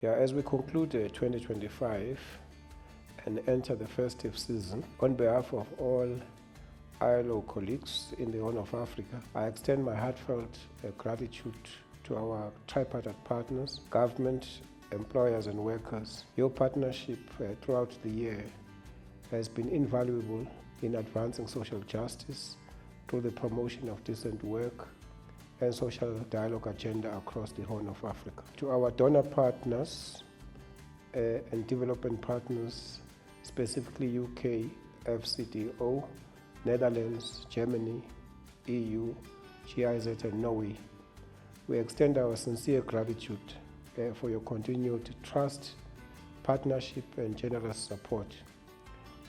Yeah, as we conclude 2025 and enter the festive season, on behalf of all ILO colleagues in the Horn of Africa, I extend my heartfelt gratitude to our tripartite partners, government, employers and workers. Your partnership throughout the year has been invaluable in advancing social justice through the promotion of decent work and social dialogue agenda across the Horn of Africa. To our donor partners and development partners, specifically UK, FCDO, Netherlands, Germany, EU, GIZ and Norway, we extend our sincere gratitude for your continued trust, partnership and generous support.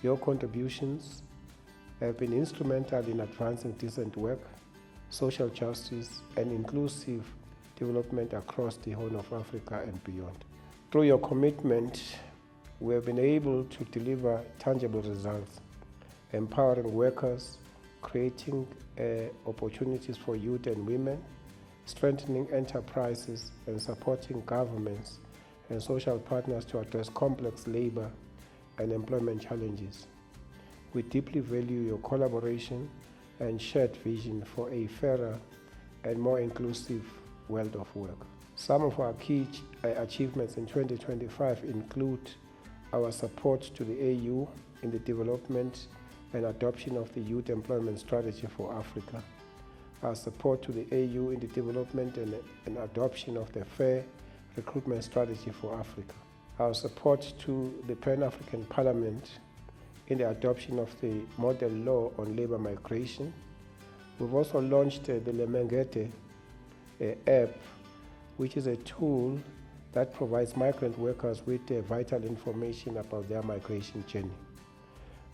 Your contributions have been instrumental in advancing decent work, social justice and inclusive development across the Horn of Africa and beyond. Through your commitment, we have been able to deliver tangible results, empowering workers, creating opportunities for youth and women, strengthening enterprises and supporting governments and social partners to address complex labor and employment challenges. We deeply value your collaboration and shared vision for a fairer and more inclusive world of work. Some of our key achievements in 2025 include our support to the AU in the development and adoption of the Youth Employment Strategy for Africa, our support to the AU in the development and adoption of the Fair Recruitment Strategy for Africa, our support to the Pan-African Parliament in the adoption of the model law on labor migration. We've also launched the Lemengete app, which is a tool that provides migrant workers with vital information about their migration journey.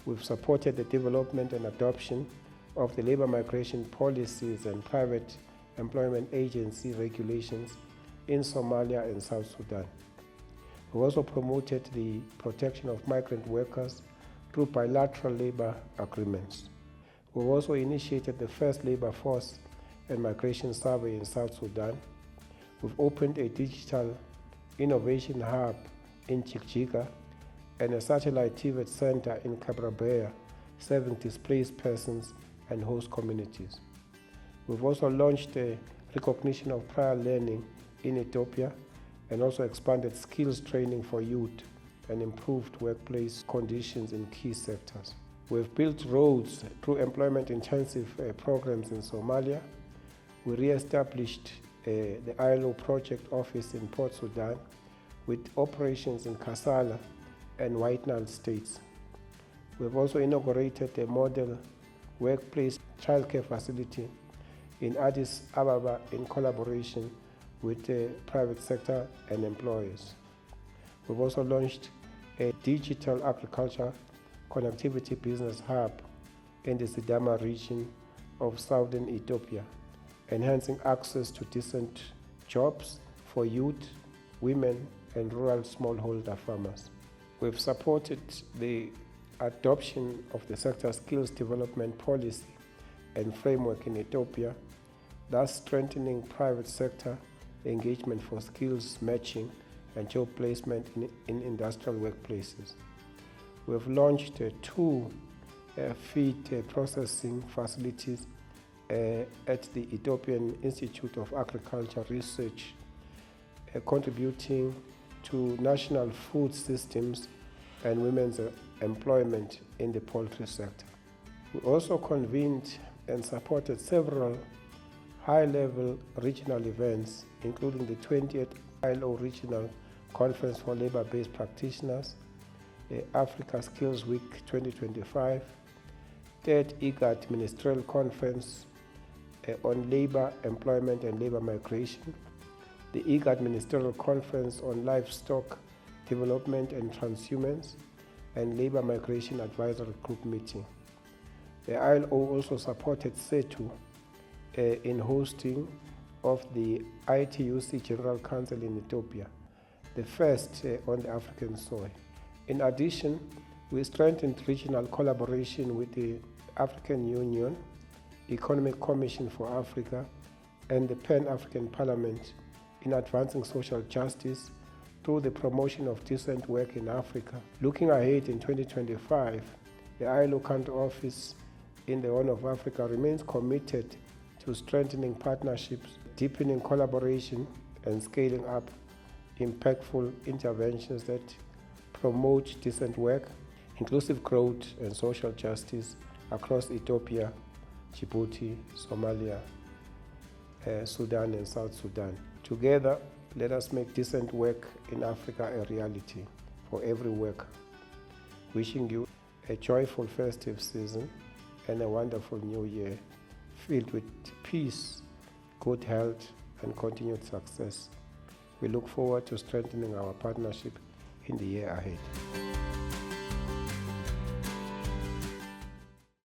We've supported the development and adoption of the labor migration policies and private employment agency regulations in Somalia and South Sudan. We've also promoted the protection of migrant workers through bilateral labor agreements. We've also initiated the first labor force and migration survey in South Sudan. We've opened a digital innovation hub in Djibouti and a satellite TV center in Kabrabea, serving displaced persons and host communities. We've also launched a recognition of prior learning in Ethiopia and also expanded skills training for youth and improved workplace conditions in key sectors. We've built roads through employment-intensive programs in Somalia. We re-established the ILO Project Office in Port Sudan with operations in Kassala and White Nile states. We've also inaugurated a model workplace childcare facility in Addis Ababa in collaboration with the private sector and employers. We've also launched a digital agriculture connectivity business hub in the Sidama region of southern Ethiopia, enhancing access to decent jobs for youth, women, and rural smallholder farmers. We've supported the adoption of the sector skills development policy and framework in Ethiopia, thus strengthening private sector engagement for skills matching and job placement in industrial workplaces. We've launched two feed processing facilities at the Ethiopian Institute of Agriculture Research, contributing to national food systems and women's employment in the poultry sector. We also convened and supported several high-level regional events, including the 20th ILO Regional Conference for Labor-Based Practitioners, Africa Skills Week 2025, 3rd IGAD Ministerial Conference on Labor, Employment and Labor Migration, the IGAD Ministerial Conference on Livestock Development and Transhumance, and Labor Migration Advisory Group meeting. The ILO also supported SETU in hosting of the ITUC General Council in Ethiopia, the first on the African soil. In addition, we strengthened regional collaboration with the African Union, Economic Commission for Africa, and the Pan-African Parliament in advancing social justice through the promotion of decent work in Africa. Looking ahead in 2025, the ILO Country Office in the Horn of Africa remains committed to strengthening partnerships, deepening collaboration, and scaling up impactful interventions that promote decent work, inclusive growth, and social justice across Ethiopia, Djibouti, Somalia, Sudan, and South Sudan. Together, let us make decent work in Africa a reality for every worker. Wishing you a joyful festive season and a wonderful new year filled with peace, good health, and continued success. We look forward to strengthening our partnership in the year ahead.